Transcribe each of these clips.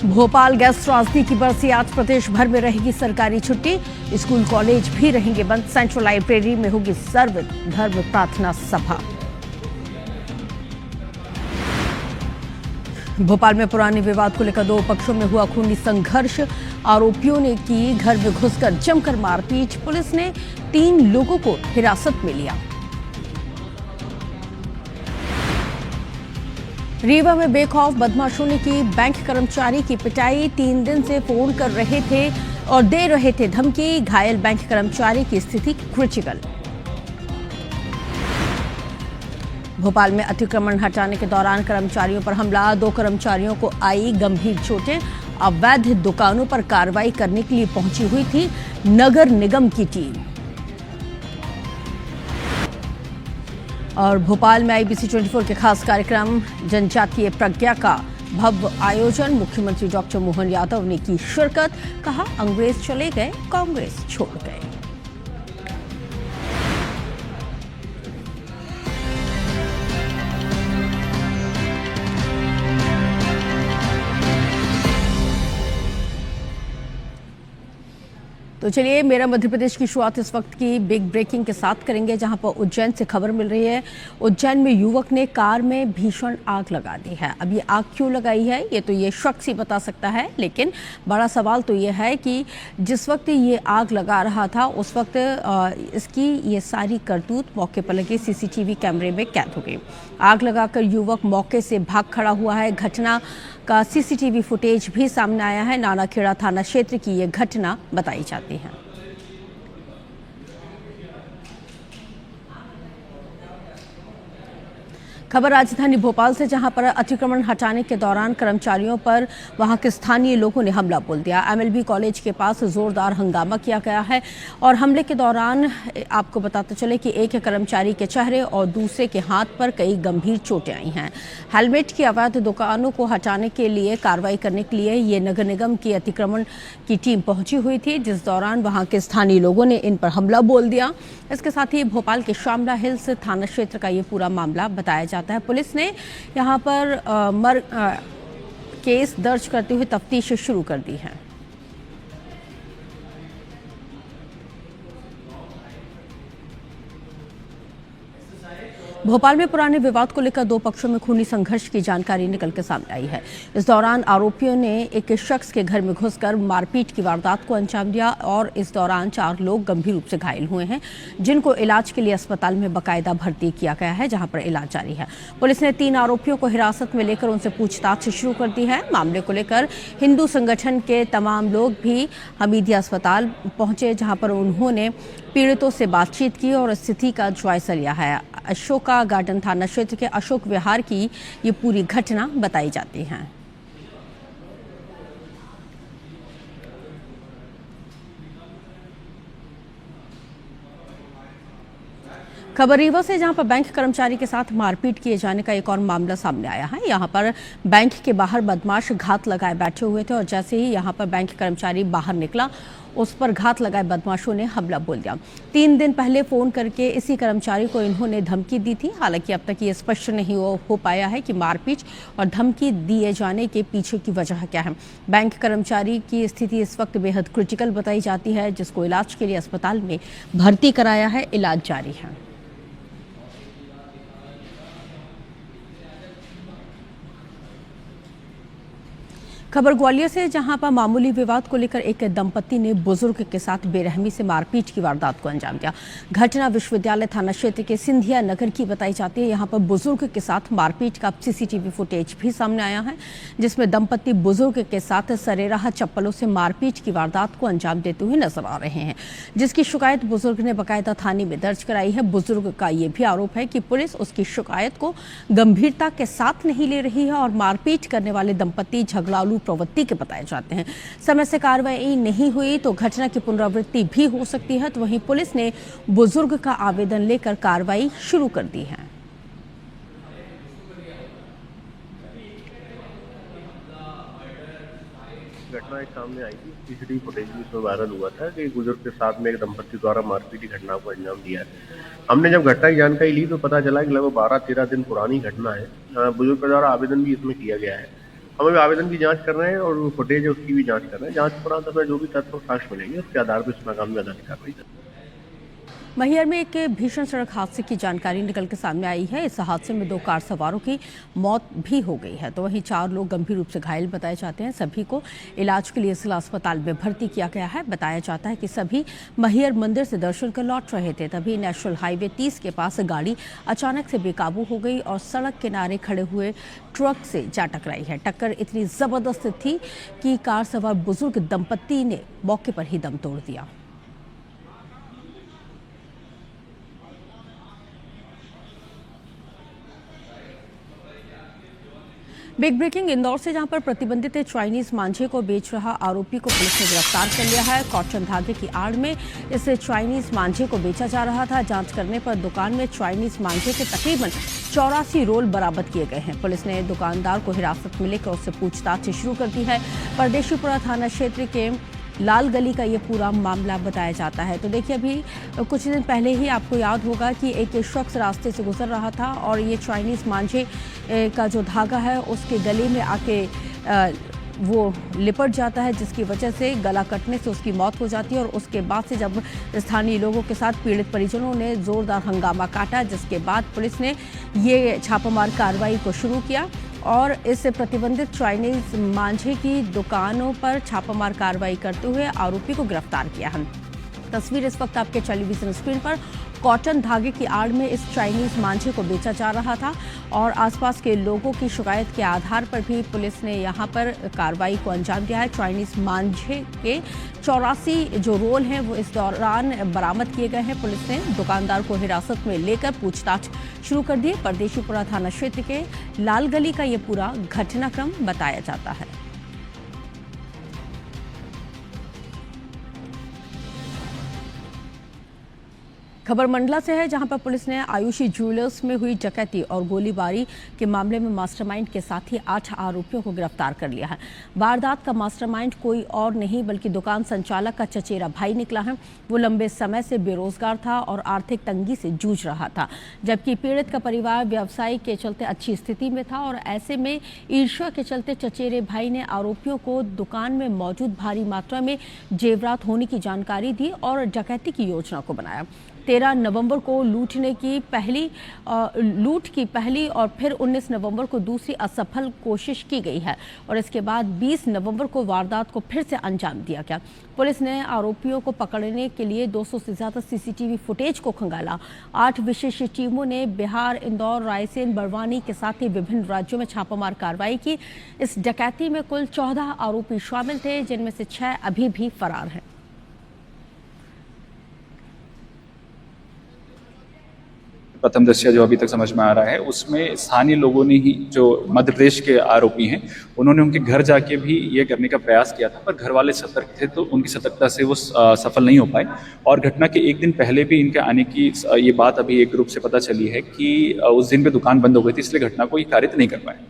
Bhopal gas त्रासदी की बरसी आज प्रदेश भर में रहेगी सरकारी छुट्टी। स्कूल कॉलेज भी रहेंगे बंद। सेंट्रल लाइब्रेरी में होगी सर्वधर्म प्रार्थना सभा। भोपाल में पुराने विवाद को लेकर दो पक्षों में हुआ खूनी संघर्ष। आरोपियों ने की घर में घुसकर जमकर मारपीट। पुलिस ने 3 लोगों को हिरासत में लिया। रीवा में बेखौफ बदमाशों ने की बैंक कर्मचारी की पिटाई। 3 दिन से फोन कर रहे थे और दे रहे थे धमकी। घायल बैंक कर्मचारी की स्थिति क्रिटिकल। भोपाल में अतिक्रमण हटाने के दौरान कर्मचारियों पर हमला। 2 कर्मचारियों को आई गंभीर चोटें। अवैध दुकानों पर कार्रवाई करने के लिए पहुंची हुई थी नगर निगम की टीम। और भोपाल में IBC 24 के खास कार्यक्रम जनजातीय प्रज्ञा का भव्य आयोजन। मुख्यमंत्री डॉक्टर मोहन यादव ने की शिरकत। कहा, अंग्रेज चले गए, कांग्रेस छोड़ गए। तो चलिए, मेरा मध्य प्रदेश की शुरुआत इस वक्त की बिग ब्रेकिंग के साथ करेंगे, जहां पर उज्जैन से खबर मिल रही है। उज्जैन में युवक ने कार में भीषण आग लगा दी है। अब ये आग क्यों लगाई है ये तो ये शख्स ही बता सकता है, लेकिन बड़ा सवाल तो ये है कि जिस वक्त ये आग लगा रहा था उस वक्त इसकी ये सारी करतूत मौके पर लगे CCTV कैमरे में कैद हो गई। आग लगाकर युवक मौके से भाग खड़ा हुआ है। घटना का CCTV फुटेज भी सामने आया है। नानाखेड़ा थाना क्षेत्र की ये घटना बताई जाती है। खबर राजधानी भोपाल से, जहां पर अतिक्रमण हटाने के दौरान कर्मचारियों पर वहां के स्थानीय लोगों ने हमला बोल दिया। MLB कॉलेज के पास जोरदार हंगामा किया गया है और हमले के दौरान आपको बताते चले कि एक कर्मचारी के चेहरे और दूसरे के हाथ पर कई गंभीर चोटें आई हैं। हेलमेट की अवैध दुकानों को हटाने के लिए कार्रवाई करने के लिए ये नगर निगम की अतिक्रमण की टीम पहुंची हुई थी, जिस दौरान वहां के स्थानीय लोगों ने इन पर हमला बोल दिया। इसके साथ ही भोपाल के शामला हिल्स थाना क्षेत्र का ये पूरा मामला बताया जाता है। पुलिस ने यहां पर केस दर्ज करते हुए तफ्तीश शुरू कर दी है। भोपाल में पुराने विवाद को लेकर 2 पक्षों में खूनी संघर्ष की जानकारी निकल के सामने आई है। इस दौरान आरोपियों ने एक शख्स के घर में घुसकर मारपीट की वारदात को अंजाम दिया और इस दौरान 4 लोग गंभीर रूप से घायल हुए हैं, जिनको इलाज के लिए अस्पताल में बाकायदा भर्ती किया गया है, जहां पर इलाज जारी है। पुलिस ने 3 आरोपियों को हिरासत में लेकर उनसे पूछताछ शुरू कर दी है। मामले को लेकर हिंदू संगठन के तमाम लोग भी हमीदिया अस्पताल पहुंचे, जहां पर उन्होंने पीड़ितों से बातचीत की और स्थिति का जायजा लिया है। अशोका गार्डन थाना क्षेत्र के अशोक विहार की ये पूरी घटना बताई जाती है। खबर रीवा से, जहां पर बैंक कर्मचारी के साथ मारपीट किए जाने का एक और मामला सामने आया है। यहां पर बैंक के बाहर बदमाश घात लगाए बैठे हुए थे और जैसे ही यहां पर बैंक कर्मचारी बाहर निकला, उस पर घात लगाए बदमाशों ने हमला बोल दिया। 3 दिन पहले फोन करके इसी कर्मचारी को इन्होंने धमकी दी थी। हालांकि अब तक ये स्पष्ट नहीं हो पाया है कि मारपीट और धमकी दिए जाने के पीछे की वजह क्या है। बैंक कर्मचारी की स्थिति इस वक्त बेहद क्रिटिकल बताई जाती है, जिसको इलाज के लिए अस्पताल में भर्ती कराया है। इलाज जारी है। खबर ग्वालियर से, जहां पर मामूली विवाद को लेकर एक दंपति ने बुजुर्ग के साथ बेरहमी से मारपीट की वारदात को अंजाम दिया। घटना विश्वविद्यालय थाना क्षेत्र के सिंधिया नगर की बताई जाती है। यहां पर बुजुर्ग के साथ मारपीट का CCTV फुटेज भी सामने आया है, जिसमें दंपति बुजुर्ग के साथ सरेराह चप्पलों से मारपीट की वारदात को अंजाम देते हुए नजर आ रहे हैं, जिसकी शिकायत बुजुर्ग ने बाकायदा थाने में दर्ज कराई है। बुजुर्ग का यह भी आरोप है कि पुलिस उसकी शिकायत को गंभीरता के साथ नहीं ले रही है और मारपीट करने वाले दंपति झगड़ालू प्रवृत्ति के बताए जाते हैं। समय से कार्रवाई नहीं हुई तो घटना की पुनरावृत्ति भी हो सकती है। तो वहीं पुलिस ने बुजुर्ग का आवेदन लेकर कार्रवाई शुरू कर दी है। घटना एक सामने आई थी, CCTV फुटेज भी इसमें वायरल हुआ था कि बुजुर्ग के साथ में एक दंपति द्वारा मारपीट की घटना को अंजाम दिया है। हमने जब घटना की जानकारी ली तो पता चला कि लगभग 12-13 दिन पुरानी घटना है। बुजुर्ग के द्वारा आवेदन भी इसमें किया गया है। हम अभी आवेदन की जांच कर रहे हैं और फुटेज है उसकी भी जांच कर रहे हैं। जांच के उपरांत हमें जो भी तथ्य और साक्ष्य मिलेंगे उसके आधार पर इसमें आगामी अदालती कार्रवाई करेंगे। मैहर में एक भीषण सड़क हादसे की जानकारी निकल के सामने आई है। इस हादसे में 2 कार सवारों की मौत भी हो गई है, तो वहीं 4 लोग गंभीर रूप से घायल बताए जाते हैं। सभी को इलाज के लिए जिला अस्पताल में भर्ती किया गया है। बताया जाता है कि सभी मैहर मंदिर से दर्शन कर लौट रहे थे, तभी नेशनल हाईवे 30 के पास गाड़ी अचानक से बेकाबू हो गई और सड़क किनारे खड़े हुए ट्रक से जा टकराई है। टक्कर इतनी जबरदस्त थी कि कार सवार बुजुर्ग दंपत्ति ने मौके पर ही दम तोड़ दिया। बिग ब्रेकिंग इंदौर से, जहां पर प्रतिबंधित चाइनीज मांझे को बेच रहा आरोपी को पुलिस ने गिरफ्तार कर लिया है। कॉटन धागे की आड़ में इस चाइनीज मांझे को बेचा जा रहा था। जांच करने पर दुकान में चाइनीज मांझे के तकरीबन 84 रोल बरामद किए गए हैं। पुलिस ने दुकानदार को हिरासत में लेकर उससे पूछताछ शुरू कर दी है। परदेशीपुरा थाना क्षेत्र के लाल गली का ये पूरा मामला बताया जाता है। तो देखिए, अभी कुछ दिन पहले ही आपको याद होगा कि एक शख्स रास्ते से गुजर रहा था और ये चाइनीज मांझे का जो धागा है उसके गले में आके वो लिपट जाता है, जिसकी वजह से गला कटने से उसकी मौत हो जाती है। और उसके बाद से जब स्थानीय लोगों के साथ पीड़ित परिजनों ने जोरदार हंगामा काटा, जिसके बाद पुलिस ने ये छापामार कार्रवाई को शुरू किया और इस प्रतिबंधित चाइनीज मांझे की दुकानों पर छापामार कार्रवाई करते हुए आरोपी को गिरफ्तार किया है। तस्वीर इस वक्त आपके टेलीविजन स्क्रीन पर। कॉटन धागे की आड़ में इस चाइनीज मांझे को बेचा जा रहा था और आसपास के लोगों की शिकायत के आधार पर भी पुलिस ने यहां पर कार्रवाई को अंजाम दिया है। चाइनीज मांझे के 84 जो रोल हैं वो इस दौरान बरामद किए गए हैं। पुलिस ने दुकानदार को हिरासत में लेकर पूछताछ शुरू कर दी। परदेशीपुरा थाना क्षेत्र के लाल गली का ये पूरा घटनाक्रम बताया जाता है। खबर मंडला से है, जहां पर पुलिस ने आयुषी ज्वेलर्स में हुई डकैती और गोलीबारी के मामले में मास्टरमाइंड के साथ ही 8 आरोपियों को गिरफ्तार कर लिया है। वारदात का मास्टरमाइंड कोई और नहीं बल्कि दुकान संचालक का चचेरा भाई निकला है। वो लंबे समय से बेरोजगार था और आर्थिक तंगी से जूझ रहा था, जबकि पीड़ित का परिवार व्यवसाय के चलते अच्छी स्थिति में था और ऐसे में ईर्ष्या के चलते चचेरे भाई ने आरोपियों को दुकान में मौजूद भारी मात्रा में जेवरात होने की जानकारी दी और डकैती की योजना को बनाया। 13 नवंबर को लूट की पहली और फिर 19 नवंबर को दूसरी असफल कोशिश की गई है और इसके बाद 20 नवंबर को वारदात को फिर से अंजाम दिया गया। पुलिस ने आरोपियों को पकड़ने के लिए 200 से ज्यादा सीसीटीवी फुटेज को खंगाला। 8 विशेष टीमों ने बिहार, इंदौर, रायसेन, बड़वानी के साथ ही विभिन्न राज्यों में छापामार कार्रवाई की। इस डकैती में कुल 14 आरोपी शामिल थे, जिनमें से 6 अभी भी फरार हैं। प्रथम दृष्टया जो अभी तक समझ में आ रहा है उसमें स्थानीय लोगों ने ही, जो मध्य प्रदेश के आरोपी हैं, उन्होंने उनके घर जाके भी ये करने का प्रयास किया था, पर घर वाले सतर्क थे तो उनकी सतर्कता से वो सफल नहीं हो पाए। और घटना के एक दिन पहले भी इनके आने की ये बात अभी एक ग्रुप से पता चली है कि उस दिन पे दुकान बंद हो गई थी, इसलिए घटना को ये कारित नहीं कर पाए।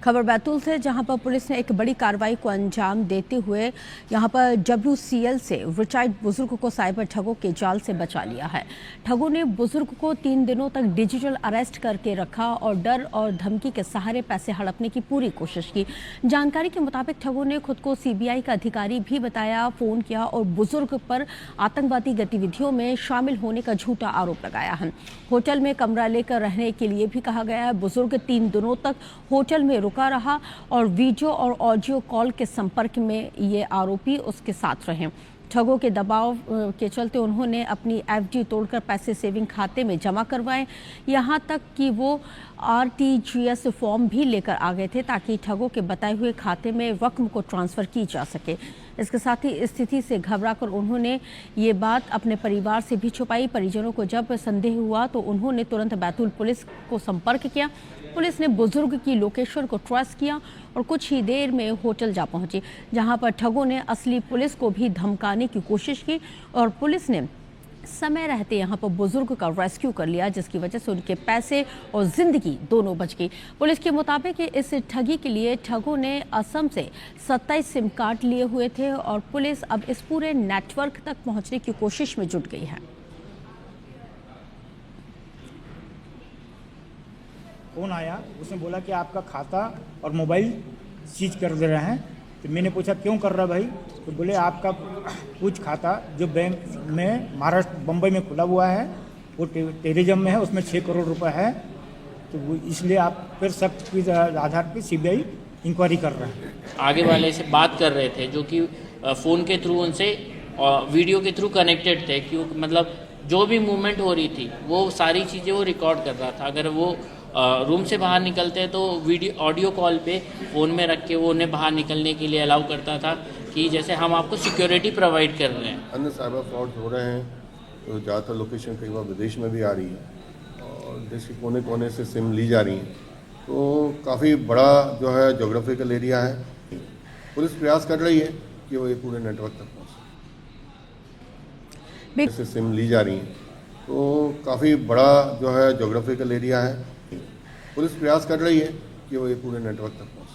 खबर बैतूल से, जहां पर पुलिस ने एक बड़ी कार्रवाई को अंजाम देते हुए यहां पर WCL से रिटायर्ड बुजुर्ग को साइबर ठगों के जाल से बचा लिया है। ठगों ने बुजुर्ग को 3 दिनों तक डिजिटल अरेस्ट करके रखा और डर और धमकी के सहारे पैसे हड़पने की पूरी कोशिश की। जानकारी के मुताबिक ठगों ने खुद को CBI का अधिकारी भी बताया, फोन किया और बुजुर्ग पर आतंकवादी गतिविधियों में शामिल होने का झूठा आरोप लगाया है। होटल में कमरा लेकर रहने के लिए भी कहा गया है। बुजुर्ग 3 दिनों तक होटल में रुका रहा और वीडियो और ऑडियो कॉल के संपर्क में ये आरोपी उसके साथ रहे। ठगों के दबाव के चलते उन्होंने अपनी FD तोड़कर पैसे सेविंग खाते में जमा करवाए। यहाँ तक कि वो RTGS फॉर्म भी लेकर आ गए थे ताकि ठगों के बताए हुए खाते में रकम को ट्रांसफ़र की जा सके। इसके साथ ही स्थिति से घबराकर उन्होंने ये बात अपने परिवार से भी छुपाई। परिजनों को जब संदेह हुआ तो उन्होंने तुरंत बैतूल पुलिस को संपर्क किया। पुलिस ने बुजुर्ग की लोकेशन को ट्रेस किया और कुछ ही देर में होटल जा पहुंची, जहां पर ठगों ने असली पुलिस को भी धमकाने की कोशिश की और पुलिस ने समय रहते यहां पर बुजुर्ग का रेस्क्यू कर लिया, जिसकी वजह से उनके पैसे और जिंदगी दोनों बच गई। पुलिस के मुताबिक इस ठगी के लिए ठगों ने असम से 27 सिम कार्ड लिए हुए थे और पुलिस अब इस पूरे नेटवर्क तक पहुंचने की कोशिश में जुट गई है। फ़ोन आया, उसने बोला कि आपका खाता और मोबाइल सीज कर दे रहे हैं। तो मैंने पूछा क्यों कर रहा भाई? तो बोले आपका कुछ खाता जो बैंक में महाराष्ट्र बम्बई में खुला हुआ है वो टेररिज्म में है, उसमें 6 करोड़ रुपए है, तो वो इसलिए आप फिर सब के आधार पर सीबीआई इंक्वायरी कर रहा है। आगे वाले से बात कर रहे थे जो कि फ़ोन के थ्रू उनसे वीडियो के थ्रू कनेक्टेड थे, क्यों मतलब जो भी मूवमेंट हो रही थी वो सारी चीज़ें वो रिकॉर्ड कर रहा था। अगर वो रूम से बाहर निकलते तो वीडियो ऑडियो कॉल पे फ़ोन में रख के वो उन्हें बाहर निकलने के लिए अलाउ करता था कि जैसे हम आपको सिक्योरिटी प्रोवाइड कर रहे हैं। अन्य साइबर फ्रॉड हो रहे हैं, तो ज़्यादातर लोकेशन कई बार विदेश में भी आ रही है और देश के कोने कोने से सिम ली जा रही हैं, तो काफ़ी बड़ा जो है जोग्राफिकल एरिया है। पुलिस प्रयास कर रही है कि वो ये पूरे नेटवर्क तक पहुँचे। से सिम ली जा रही हैं, तो काफ़ी बड़ा जो है जोग्राफिकल एरिया है। पुलिस प्रयास कर रही है कि वो ये पूरे नेटवर्क तक पहुँचे।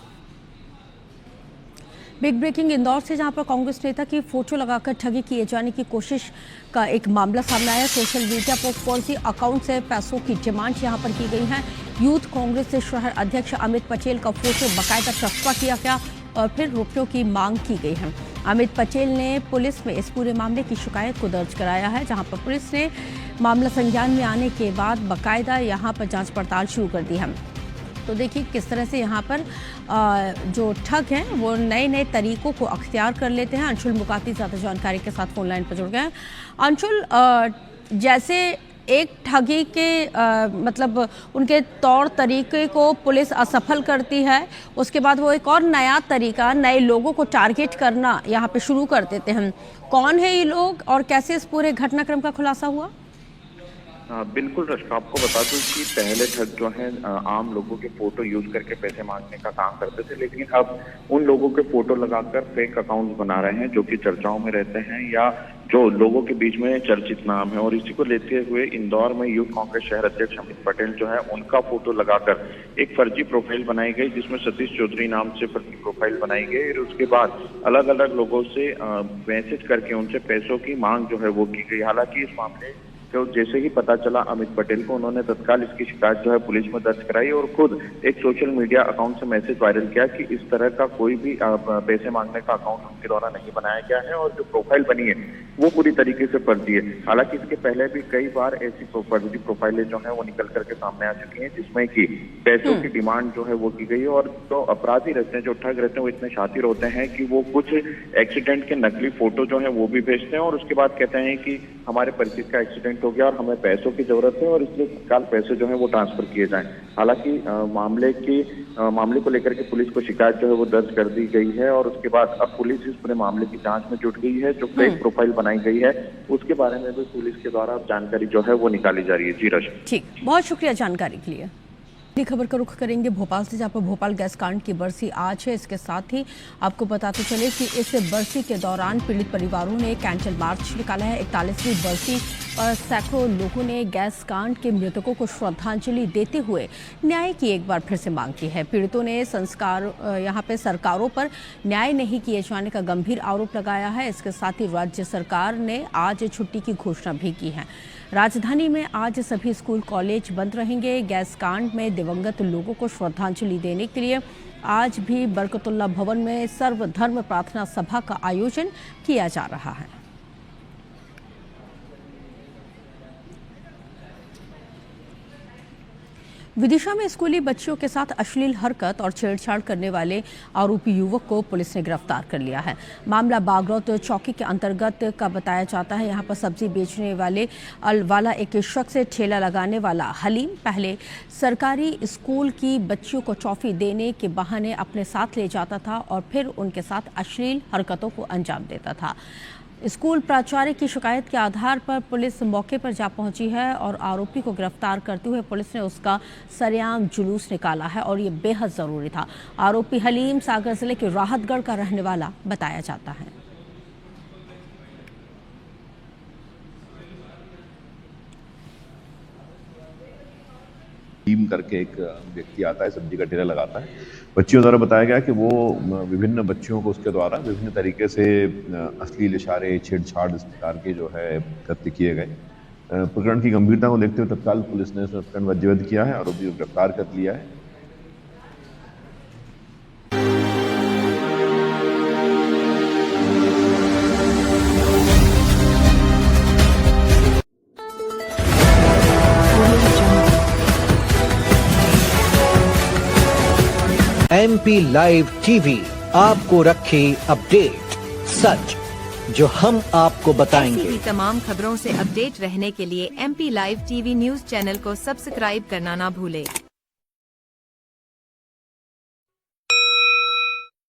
बिग ब्रेकिंग इंदौर से, जहां पर कांग्रेस नेता की फोटो लगाकर ठगी किए जाने की कोशिश का एक मामला सामने आया। सोशल मीडिया पर फर्जी अकाउंट से पैसों की डिमांड यहां पर की गई है। यूथ कांग्रेस से शहर अध्यक्ष अमित पटेल का फोटो बाकायदा चस्पा किया गया और फिर रुपयों की मांग की गई है। अमित पटेल ने पुलिस में इस पूरे मामले की शिकायत को दर्ज कराया है, जहां पर पुलिस ने मामला संज्ञान में आने के बाद बाकायदा यहां पर जांच पड़ताल शुरू कर दी है। तो देखिए किस तरह से यहाँ पर जो ठग हैं वो नए नए तरीकों को अख्तियार कर लेते हैं। अंशुल मुकाती ज़्यादा जानकारी के साथ फोन लाइन पर जुड़ गए हैं। अंशुल, जैसे एक ठगी के मतलब उनके तौर तरीके को पुलिस असफल करती है, उसके बाद वो एक और नया तरीका नए लोगों को टारगेट करना यहाँ पे शुरू कर देते हैं। कौन है ये लोग और कैसे इस पूरे घटनाक्रम का खुलासा हुआ? बिल्कुल रश्क, आपको बता दूं कि पहले ठग जो है आम लोगों के फोटो यूज करके पैसे मांगने का काम करते थे, लेकिन अब उन लोगों के फोटो लगाकर फेक अकाउंट्स बना रहे हैं जो कि चर्चाओं में रहते हैं या जो लोगों के बीच में चर्चित नाम है। और इसी को लेते हुए इंदौर में यूथ कांग्रेस शहर अध्यक्ष अमित पटेल जो है उनका फोटो लगाकर एक फर्जी प्रोफाइल बनाई गई, जिसमें सतीश चौधरी नाम से फर्जी प्रोफाइल बनाई गई और उसके बाद अलग अलग लोगों से मैसेज करके उनसे पैसों की मांग जो है वो की गई। हालांकि इस मामले तो जैसे ही पता चला अमित पटेल को, उन्होंने तत्काल इसकी शिकायत जो है पुलिस में दर्ज कराई और खुद एक सोशल मीडिया अकाउंट से मैसेज वायरल किया कि इस तरह का कोई भी पैसे मांगने का अकाउंट उनके द्वारा नहीं बनाया गया है और जो प्रोफाइल बनी है वो पूरी तरीके से फर्जी है। हालांकि इसके पहले भी कई बार ऐसी फर्जी प्रोफाइलें जो है वो निकल करके सामने आ चुकी हैं, जिसमें कि पैसों की डिमांड जो है वो की गई। और जो अपराधी रहते हैं, जो ठग रहते हैं, वो इतने शातिर होते हैं कि वो कुछ एक्सीडेंट के नकली फोटो जो है वो भी भेजते हैं और उसके बाद कहते हैं कि हमारे परिचित का एक्सीडेंट हो गया और हमें पैसों की जरूरत है और इसलिए तत्काल पैसे जो है वो ट्रांसफर किए जाएं। हालांकि मामले को लेकर के पुलिस को शिकायत जो है वो दर्ज कर दी गई है और उसके बाद अब पुलिस इस पूरे मामले की जांच में जुट गई है। जो फेक प्रोफाइल बनाई गई है उसके बारे में भी पुलिस के द्वारा जानकारी जो है वो निकाली जा रही है। जी रश्मि, ठीक, बहुत शुक्रिया जानकारी के लिए। अगली खबर का रुख करेंगे भोपाल से, जहां पर भोपाल गैस कांड की बरसी आज है। इसके साथ ही आपको बताते चले कि इस बरसी के दौरान पीड़ित परिवारों ने कैंडल मार्च निकाला है। 41वीं बरसी पर सैकड़ों लोगों ने गैस कांड के मृतकों को श्रद्धांजलि देते हुए न्याय की एक बार फिर से मांग की है। पीड़ितों ने यहाँ पे सरकारों पर न्याय नहीं किए जाने का गंभीर आरोप लगाया है। इसके साथ ही राज्य सरकार ने आज छुट्टी की घोषणा भी की है। राजधानी में आज सभी स्कूल कॉलेज बंद रहेंगे। गैस कांड में दिवंगत लोगों को श्रद्धांजलि देने के लिए आज भी बरकतुल्ला भवन में सर्वधर्म प्रार्थना सभा का आयोजन किया जा रहा है। विदिशा में स्कूली बच्चियों के साथ अश्लील हरकत और छेड़छाड़ करने वाले आरोपी युवक को पुलिस ने गिरफ्तार कर लिया है। मामला बागरौत चौकी के अंतर्गत का बताया जाता है। यहाँ पर सब्जी बेचने वाला एक शख्स से ठेला लगाने वाला हलीम पहले सरकारी स्कूल की बच्चियों को टॉफी देने के बहाने अपने साथ ले जाता था और फिर उनके साथ अश्लील हरकतों को अंजाम देता था। स्कूल प्राचार्य की शिकायत के आधार पर पुलिस मौके पर जा पहुंची है और आरोपी को गिरफ्तार करते हुए पुलिस ने उसका सरेआम जुलूस निकाला है और ये बेहद ज़रूरी था। आरोपी हलीम सागर जिले के राहतगढ़ का रहने वाला बताया जाता है। टीम करके एक व्यक्ति आता है, सब्जी का ठेला लगाता है। बच्चियों द्वारा बताया गया कि वो विभिन्न बच्चियों को उसके द्वारा विभिन्न तरीके से अश्लील इशारे, छेड़छाड़ इस प्रकार के जो है कृत्य किए गए। प्रकरण की गंभीरता को देखते हुए तत्काल पुलिस ने प्रकरण पंजीबद्ध किया है, आरोपी को गिरफ्तार कर लिया है। MP लाइव टीवी आपको रखे अपडेट, सच जो हम आपको बताएंगे। ऐसी ही तमाम खबरों से अपडेट रहने के लिए MP live TV news channel को सब्सक्राइब करना ना भूले।